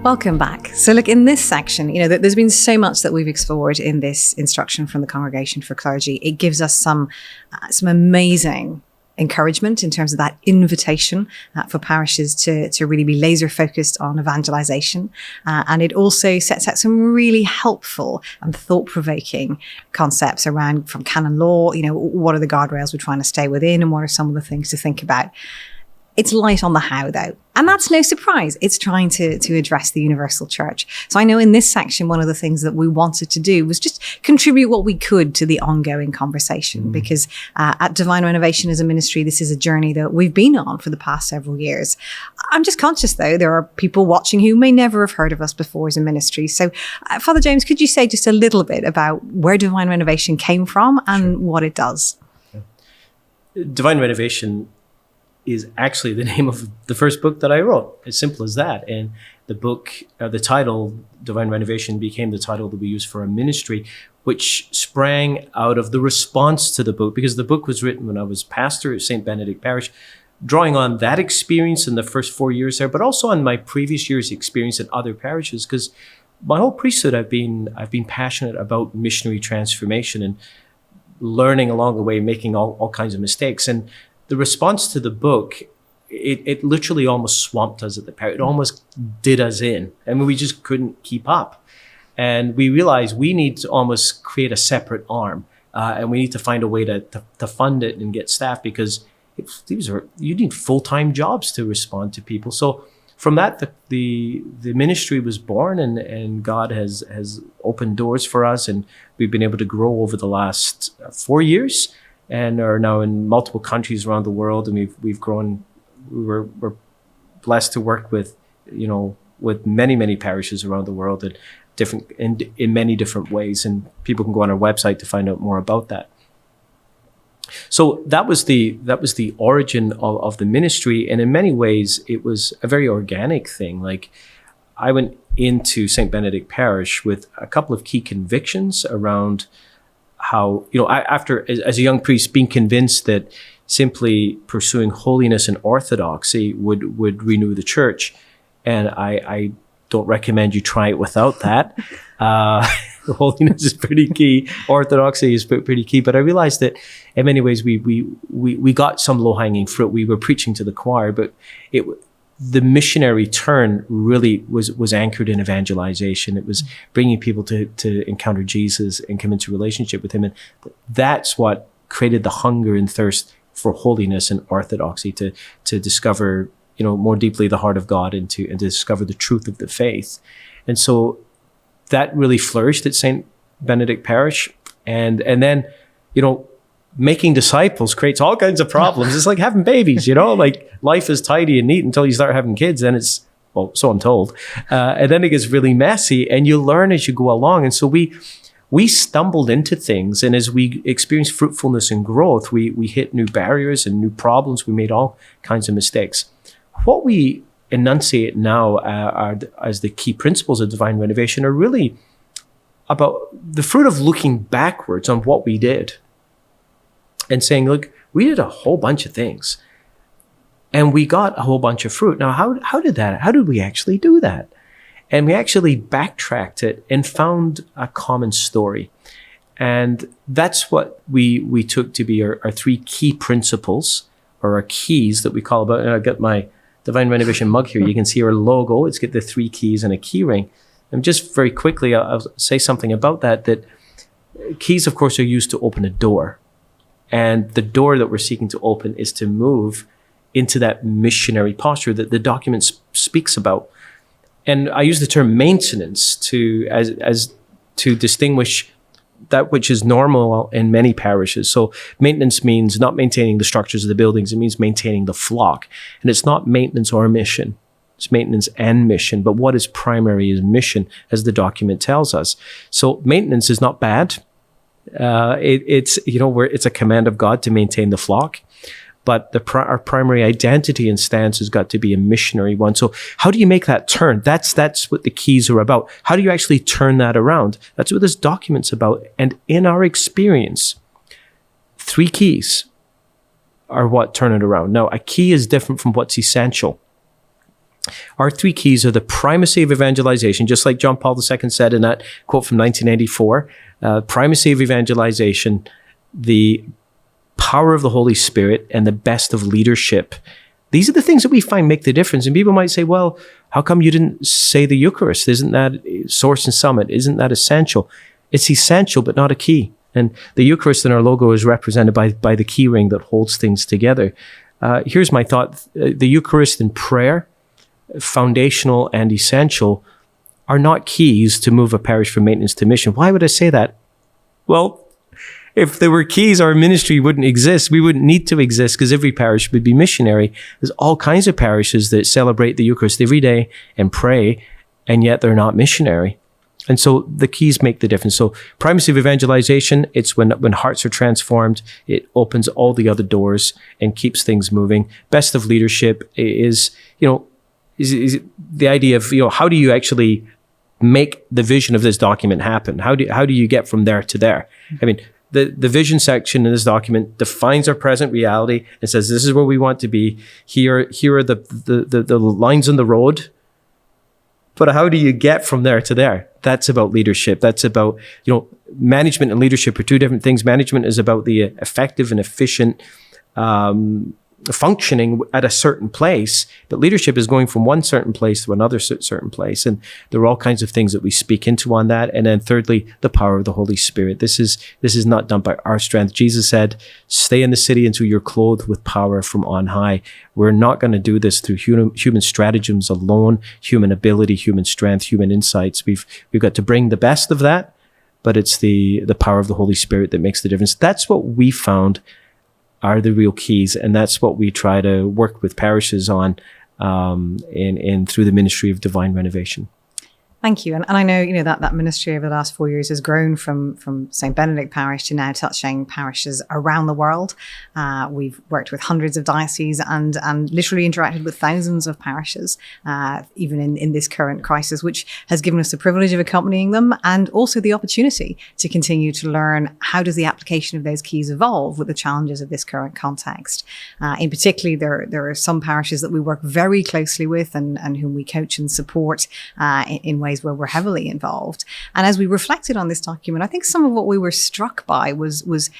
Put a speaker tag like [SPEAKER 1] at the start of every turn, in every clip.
[SPEAKER 1] Welcome back. So look, in this section, there's been so much that we've explored in this instruction from the Congregation for Clergy. It gives us some amazing encouragement in terms of that invitation for parishes to really be laser focused on evangelization. And it also sets out some really helpful and thought-provoking concepts around from canon law, what are the guardrails we're trying to stay within and what are some of the things to think about. It's light on the how, though. And that's no surprise. It's trying to address the universal church. So I know in this section, one of the things that we wanted to do was just contribute what we could to the ongoing conversation. Because at Divine Renovation as a ministry, this is a journey that we've been on for the past several years. I'm just conscious, though, there are people watching who may never have heard of us before as a ministry. So Father James, could you say just a little bit about where Divine Renovation came from and what it does?
[SPEAKER 2] Divine Renovation is actually the name of the first book that I wrote. As simple as that. And the book, the title, Divine Renovation, became the title that we used for our ministry, which sprang out of the response to the book, because the book was written when I was pastor at St. Benedict Parish, drawing on that experience in the first 4 years there, but also on my previous years' experience at other parishes, because my whole priesthood, I've been passionate about missionary transformation and learning along the way, making all kinds of mistakes. And the response to the book, it literally almost swamped us at the parish. It almost did us in. I mean, we just couldn't keep up. And we realized we need to almost create a separate arm. And we need to find a way to fund it and get staff, because you need full-time jobs to respond to people. So from that, the ministry was born, and God has opened doors for us. And we've been able to grow over the last 4 years, and are now in multiple countries around the world. And we've grown. We're blessed to work with many parishes around the world in many different ways. And people can go on our website to find out more about that. So that was the origin of the ministry, and in many ways it was a very organic thing. Like, I went into St. Benedict Parish with a couple of key convictions around how, after, as a young priest, being convinced that simply pursuing holiness and orthodoxy would renew the church. And I don't recommend you try it without that. Holiness is pretty key. Orthodoxy is pretty key. But I realized that in many ways we got some low-hanging fruit. We were preaching to the choir, but the missionary turn really was anchored in evangelization. It was bringing people to encounter Jesus and come into relationship with him. And that's what created the hunger and thirst for holiness and orthodoxy, to discover, more deeply the heart of God, and to discover the truth of the faith. And so that really flourished at St. Benedict Parish. And then, making disciples creates all kinds of problems. It's like having babies, like life is tidy and neat until you start having kids. Then it's, well, so I'm told. And then it gets really messy, and you learn as you go along. And so we stumbled into things. And as we experienced fruitfulness and growth, we hit new barriers and new problems. We made all kinds of mistakes. What we enunciate now as the key principles of Divine Renovation are really about the fruit of looking backwards on what we did and saying, look, we did a whole bunch of things and we got a whole bunch of fruit. Now, how did we actually do that? And we actually backtracked it and found a common story. And that's what we took to be our three key principles, or our keys that we call about. And I got my Divine Renovation mug here. You can see our logo. It's got the 3 keys and a key ring. And just very quickly, I'll say something about that keys, of course, are used to open a door. And the door that we're seeking to open is to move into that missionary posture that the document speaks about. And I use the term maintenance to distinguish that which is normal in many parishes. So maintenance means not maintaining the structures of the buildings. It means maintaining the flock. And it's not maintenance or mission. It's maintenance and mission. But what is primary is mission, as the document tells us. So maintenance is not bad. It's a command of God to maintain the flock. But our primary identity and stance has got to be a missionary one. So how do you make that turn? That's what the keys are about. How do you actually turn that around? That's what this document's about. And in our experience, 3 keys are what turn it around. Now, a key is different from what's essential. Our three keys are the primacy of evangelization, just like John Paul II said in that quote from 1984, primacy of evangelization, the power of the Holy Spirit, and the best of leadership. These are the things that we find make the difference. And people might say, well, how come you didn't say the Eucharist? Isn't that source and summit? Isn't that essential? It's essential, but not a key. And the Eucharist in our logo is represented by the key ring that holds things together. Here's my thought. The Eucharist and prayer, foundational and essential, are not keys to move a parish from maintenance to mission. Why would I say that? Well, if there were keys, our ministry wouldn't exist. We wouldn't need to exist because every parish would be missionary. There's all kinds of parishes that celebrate the Eucharist every day and pray, and yet they're not missionary. And so the keys make the difference. So primacy of evangelization, it's when hearts are transformed, it opens all the other doors and keeps things moving. Best of leadership is the idea of, how do you actually make the vision of this document happen? How do you get from there to there? I mean, the vision section in this document defines our present reality and says, this is where we want to be. Here are the lines on the road. But how do you get from there to there? That's about leadership. That's about, management and leadership are two different things. Management is about the effective and efficient functioning at a certain place, but leadership is going from one certain place to another certain place. And there are all kinds of things that we speak into on that. And then thirdly, the power of the Holy Spirit. This is not done by our strength. Jesus said, stay in the city until you're clothed with power from on high. We're not going to do this through human stratagems alone, human ability, human strength, human insights. We've got to bring the best of that, but it's the power of the Holy Spirit that makes the difference. That's what we found are the real keys. And that's what we try to work with parishes on and through the ministry of divine renovation.
[SPEAKER 1] Thank you. And I know, that ministry over the last 4 years has grown from St. Benedict Parish to now touching parishes around the world. We've worked with hundreds of dioceses and literally interacted with thousands of parishes, even in this current crisis, which has given us the privilege of accompanying them and also the opportunity to continue to learn how does the application of those keys evolve with the challenges of this current context. In particular, there are some parishes that we work very closely with and whom we coach and support in ways where we're heavily involved. And as we reflected on this document, I think some of what we were struck by was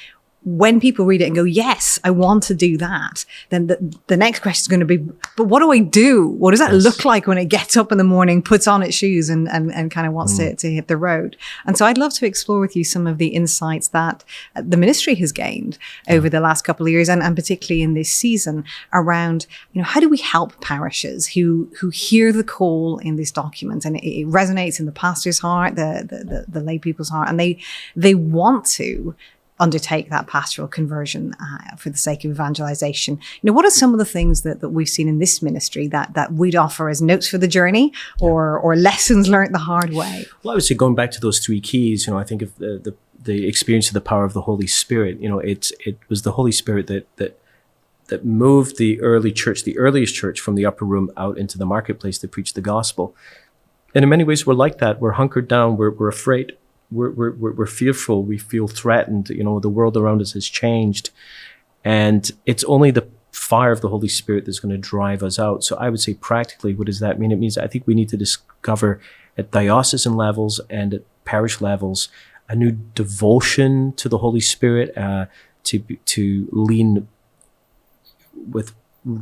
[SPEAKER 1] when people read it and go, yes, I want to do that, then the next question is going to be, but what do I do? What does that look like when it gets up in the morning, puts on its shoes and kind of wants to hit the road? And so I'd love to explore with you some of the insights that the ministry has gained over the last couple of years and particularly in this season around, how do we help parishes who hear the call in this document and it resonates in the pastor's heart, the lay people's heart, and they want to undertake that pastoral conversion for the sake of evangelization. What are some of the things that we've seen in this ministry that we'd offer as notes for the journey or lessons learned the hard way?
[SPEAKER 2] Well, I would say going back to those three keys, I think of the experience of the power of the Holy Spirit. It was the Holy Spirit that moved the early church, the earliest church, from the upper room out into the marketplace to preach the gospel. And in many ways, we're like that. We're hunkered down. We're afraid. We're fearful. We feel threatened. The world around us has changed, and it's only the fire of the Holy Spirit that's going to drive us out. So I would say practically, what does that mean? It means I think we need to discover at diocesan levels and at parish levels a new devotion to the Holy Spirit, to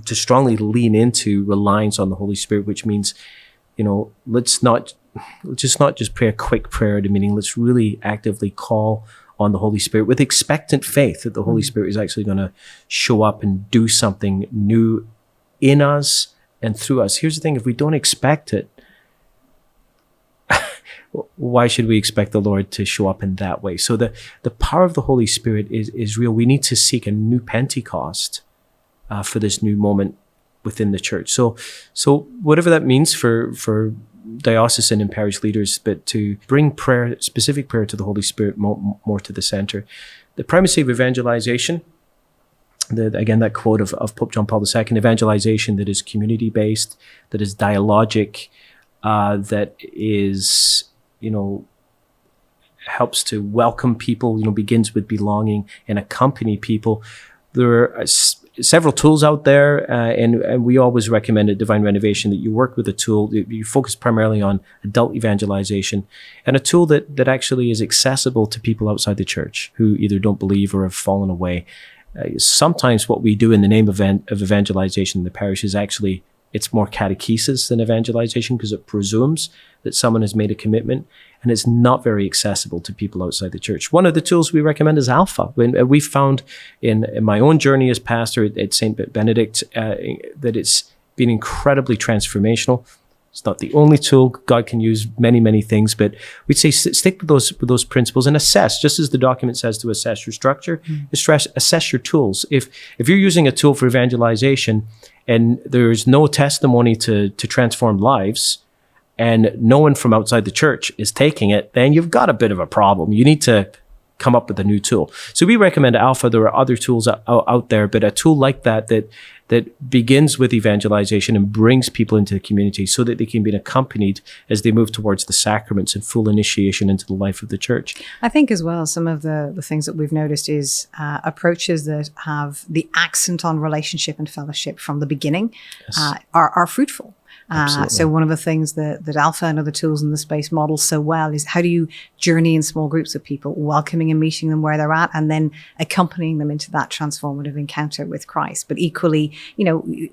[SPEAKER 2] strongly lean into reliance on the Holy Spirit, which means, let's not just pray a quick prayer at a meeting. Let's really actively call on the Holy Spirit with expectant faith that the Holy Spirit is actually going to show up and do something new in us and through us. Here's the thing. If we don't expect it, why should we expect the Lord to show up in that way? So the power of the Holy Spirit is real. We need to seek a new Pentecost for this new moment within the church. So whatever that means for diocesan and parish leaders, but to bring prayer, specific prayer to the Holy Spirit more to the center. The primacy of evangelization, again, that quote of Pope John Paul II, evangelization that is community-based, that is dialogic, that is, helps to welcome people, begins with belonging and accompany people. There are several tools out there, and we always recommend at Divine Renovation that you work with a tool. You focus primarily on adult evangelization, and a tool that actually is accessible to people outside the church who either don't believe or have fallen away. Sometimes what we do in the name of evangelization in the parish is actually, it's more catechesis than evangelization, because it presumes that someone has made a commitment, and it's not very accessible to people outside the church. One of the tools we recommend is Alpha. When we found in my own journey as pastor at St. Benedict that it's been incredibly transformational. It's not the only tool. God can use many, many things, but we'd say stick with those principles and assess, just as the document says to assess your structure, assess your tools. If you're using a tool for evangelization and there's no testimony to transform lives, and no one from outside the church is taking it, then you've got a bit of a problem. You need to come up with a new tool. So we recommend Alpha. There are other tools out there, but a tool like that begins with evangelization and brings people into the community so that they can be accompanied as they move towards the sacraments and full initiation into the life of the church.
[SPEAKER 1] I think as well, some of the things that we've noticed is approaches that have the accent on relationship and fellowship from the beginning are fruitful. So one of the things that Alpha and other tools in the space model so well is how do you journey in small groups of people, welcoming and meeting them where they're at, and then accompanying them into that transformative encounter with Christ. But equally,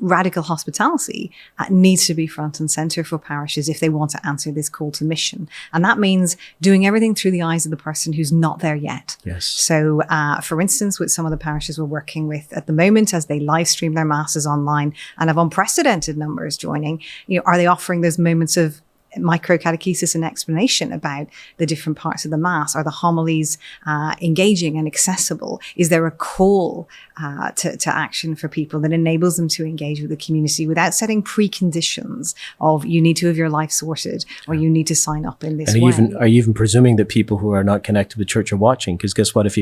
[SPEAKER 1] radical hospitality needs to be front and center for parishes if they want to answer this call to mission. And that means doing everything through the eyes of the person who's not there yet.
[SPEAKER 2] Yes.
[SPEAKER 1] So, for instance, with some of the parishes we're working with at the moment, as they live stream their masses online and have unprecedented numbers joining, are they offering those moments of micro catechesis and explanation about the different parts of the Mass? Are the homilies engaging and accessible? Is there a call to action for people that enables them to engage with the community without setting preconditions of you need to have your life sorted or you need to sign up in this way?
[SPEAKER 2] Are you even presuming that people who are not connected with church are watching? Because guess what? If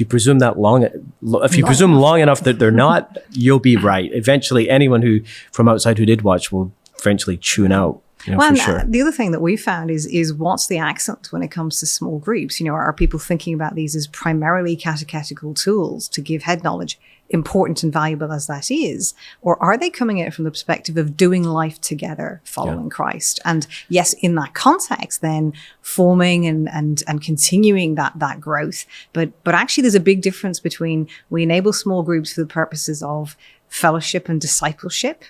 [SPEAKER 2] you presume that long enough that they're not, you'll be right. Eventually, anyone who from outside who did watch will eventually tune out. For sure.
[SPEAKER 1] The other thing that we found is what's the accent when it comes to small groups? Are people thinking about these as primarily catechetical tools to give head knowledge, important and valuable as that is? Or are they coming at it from the perspective of doing life together, following Christ? And yes, in that context, then forming and continuing that growth. But actually, there's a big difference between we enable small groups for the purposes of fellowship and discipleship,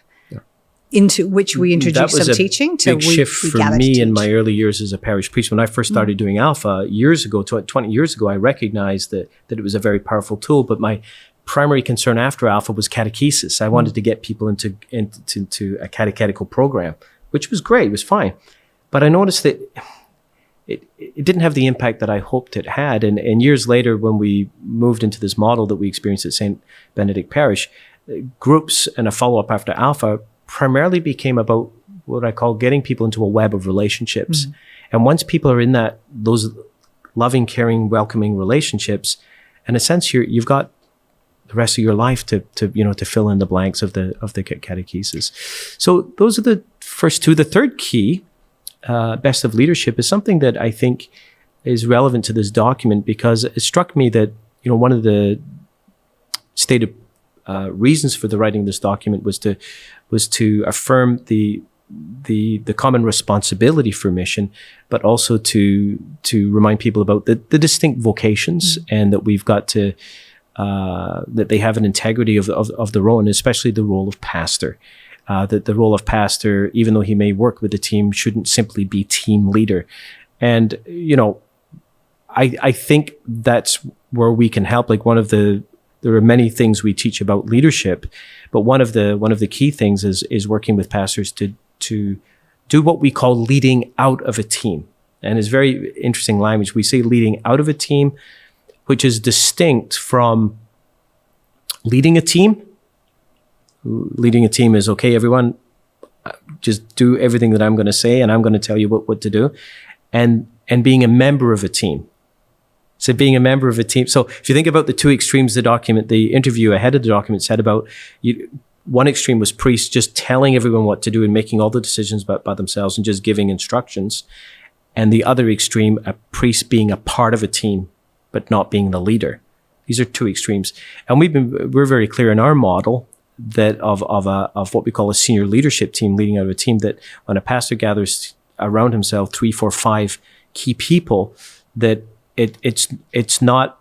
[SPEAKER 1] into which we introduce some teaching to
[SPEAKER 2] big shift for me in my early years as a parish priest. When I first started doing Alpha years ago, 20 years ago, I recognized that it was a very powerful tool, but my primary concern after Alpha was catechesis. I wanted to get people into a catechetical program, which was great, it was fine. But I noticed that it didn't have the impact that I hoped it had. And years later, when we moved into this model that we experienced at St. Benedict Parish, groups and a follow-up after Alpha primarily became about what I call getting people into a web of relationships. And once people are in those loving, caring, welcoming relationships, in a sense, you've got the rest of your life to fill in the blanks of the catechesis. So those are the first two. The third key, best of leadership, is something that I think is relevant to this document, because it struck me that one of the stated reasons for the writing of this document was to affirm the common responsibility for mission, but also to remind people about the distinct vocations, and that we've got to that they have an integrity of their own, especially the role of pastor. That the role of pastor, even though he may work with the team, shouldn't simply be team leader. And I think that's where we can help. Like there are many things we teach about leadership, but one of the key things is working with pastors to do what we call leading out of a team. And it's very interesting language. We say leading out of a team, which is distinct from leading a team. Leading a team is, okay, everyone, just do everything that I'm going to say, and I'm going to tell you what to do. And being a member of a team. So being a member of a team. So if you think about the two extremes, the interview ahead of the document said about one extreme was priests just telling everyone what to do and making all the decisions by themselves and just giving instructions. And the other extreme, a priest being a part of a team, but not being the leader. These are two extremes. And we're very clear in our model that of what we call a senior leadership team, leading out of a team, that when a pastor gathers around himself 3, 4, 5 key people, that it's not,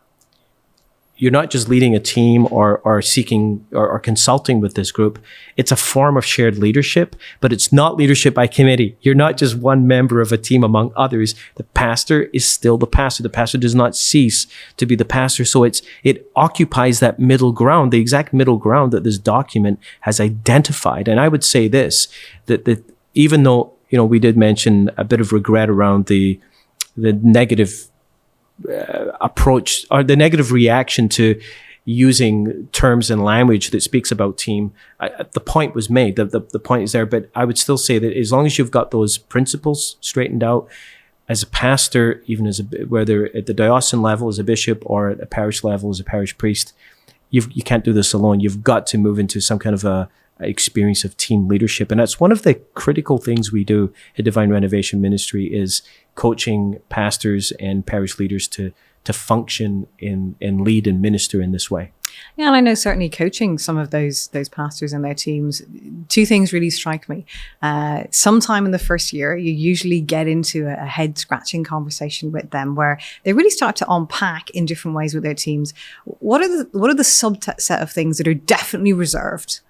[SPEAKER 2] you're not just leading a team or seeking or consulting with this group. It's a form of shared leadership, but it's not leadership by committee. You're not just one member of a team among others. The pastor is still the pastor. The pastor does not cease to be the pastor. So it occupies that middle ground, the exact middle ground that this document has identified. And I would say this, that even though, we did mention a bit of regret around the negative approach or the negative reaction to using terms and language that speaks about team, the point was made. The point is there, but I would still say that as long as you've got those principles straightened out, as a pastor, even whether at the diocesan level as a bishop or at a parish level as a parish priest, you can't do this alone. You've got to move into some kind of a experience of team leadership. And that's one of the critical things we do at Divine Renovation Ministry, is coaching pastors and parish leaders to function and lead and minister in this way.
[SPEAKER 1] Yeah, and I know certainly coaching some of those pastors and their teams, two things really strike me. Sometime in the first year, you usually get into a head-scratching conversation with them where they really start to unpack in different ways with their teams. What are the subset of things that are definitely reserved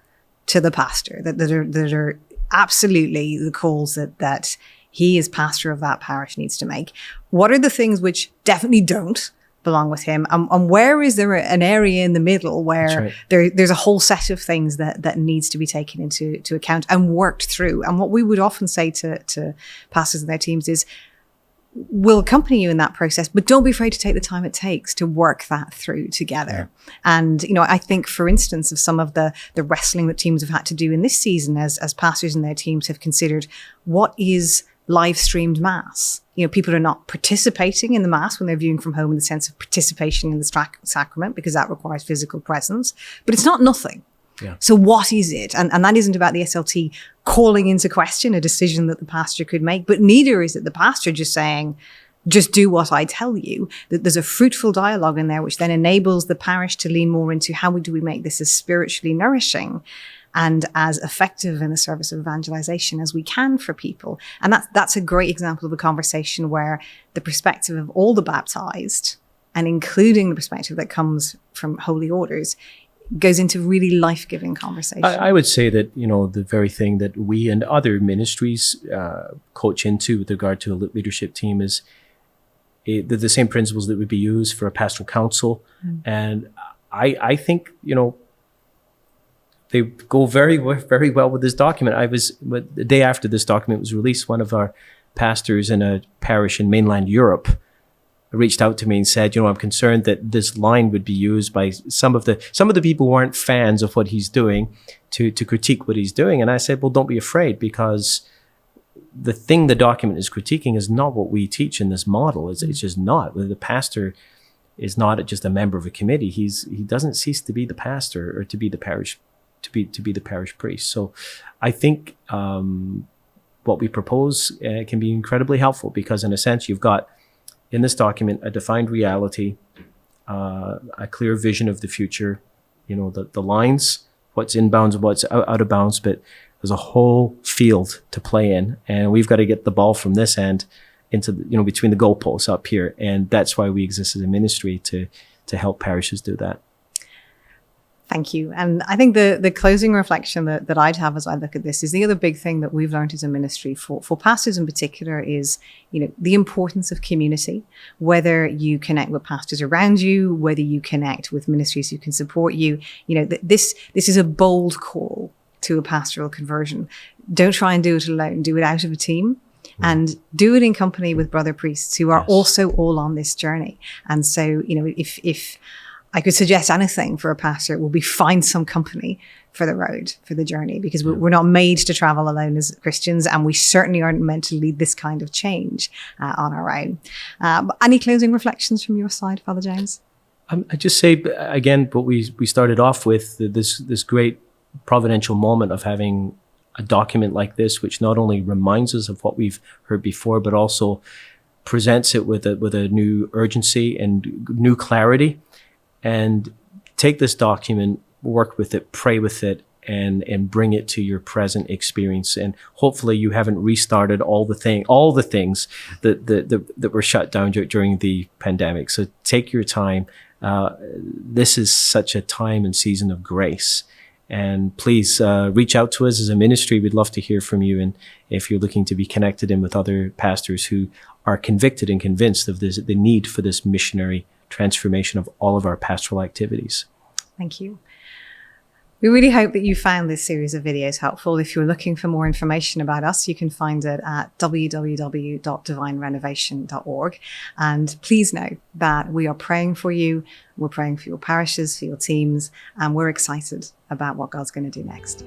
[SPEAKER 1] to the pastor, that are absolutely the calls that he as pastor of that parish needs to make? What are the things which definitely don't belong with him? And where is there an area in the middle where there's a whole set of things that needs to be taken into account and worked through? And what we would often say to pastors and their teams is, we'll accompany you in that process, but don't be afraid to take the time it takes to work that through together. Yeah. And, I think, for instance, of some of the wrestling that teams have had to do in this season as pastors and their teams have considered, what is live streamed mass? People are not participating in the mass when they're viewing from home in the sense of participation in the sacrament, because that requires physical presence, but it's not nothing. Yeah. So what is it? And that isn't about the SLT calling into question a decision that the pastor could make, but neither is it the pastor just saying, just do what I tell you. That there's a fruitful dialogue in there, which then enables the parish to lean more into how do we make this as spiritually nourishing and as effective in the service of evangelization as we can for people. And that's a great example of a conversation where the perspective of all the baptized, and including the perspective that comes from holy orders, goes into really life-giving conversation.
[SPEAKER 2] I would say that, the very thing that we and other ministries coach into with regard to a leadership team is the same principles that would be used for a pastoral council. And I think, they go very, very well with this document. The day after this document was released, one of our pastors in a parish in mainland Europe reached out to me and said, I'm concerned that this line would be used by some of the people who aren't fans of what he's doing to critique what he's doing. And I said, well, don't be afraid, because the thing the document is critiquing is not what we teach in this model. It's just not. The pastor is not just a member of a committee. He doesn't cease to be the pastor or to be the parish, to be the parish priest. So I think what we propose can be incredibly helpful, because in a sense you've got in this document a defined reality, a clear vision of the future, the lines, what's in bounds and what's out of bounds, but there's a whole field to play in, and we've got to get the ball from this end into between the goalposts up here, and that's why we exist as a ministry, to help parishes do that.
[SPEAKER 1] Thank you. And I think the closing reflection that I'd have as I look at this is the other big thing that we've learned as a ministry for pastors in particular is, the importance of community, whether you connect with pastors around you, whether you connect with ministries who can support you. This is a bold call to a pastoral conversion. Don't try and do it alone. Do it out of a team. And do it in company with brother priests who are also all on this journey. And so, if I could suggest anything for a pastor, it will be find some company for the road, for the journey, because we're not made to travel alone as Christians, and we certainly aren't meant to lead this kind of change on our own. But any closing reflections from your side, Father James?
[SPEAKER 2] I just say, again, what we started off with, this great providential moment of having a document like this, which not only reminds us of what we've heard before, but also presents it with a new urgency and new clarity. and take this document, work with it, pray with it, and bring it to your present experience. And hopefully you haven't restarted all the things that were shut down during the pandemic. So take your time. This is such a time and season of grace. And please reach out to us as a ministry. We'd love to hear from you. And if you're looking to be connected in with other pastors who are convicted and convinced of the need for this missionary transformation of all of our pastoral activities.
[SPEAKER 1] Thank you. We really hope that you found this series of videos helpful. If you're looking for more information about us, you can find it at www.divinerenovation.org. And please know that we are praying for you. We're praying for your parishes, for your teams, and we're excited about what God's going to do next.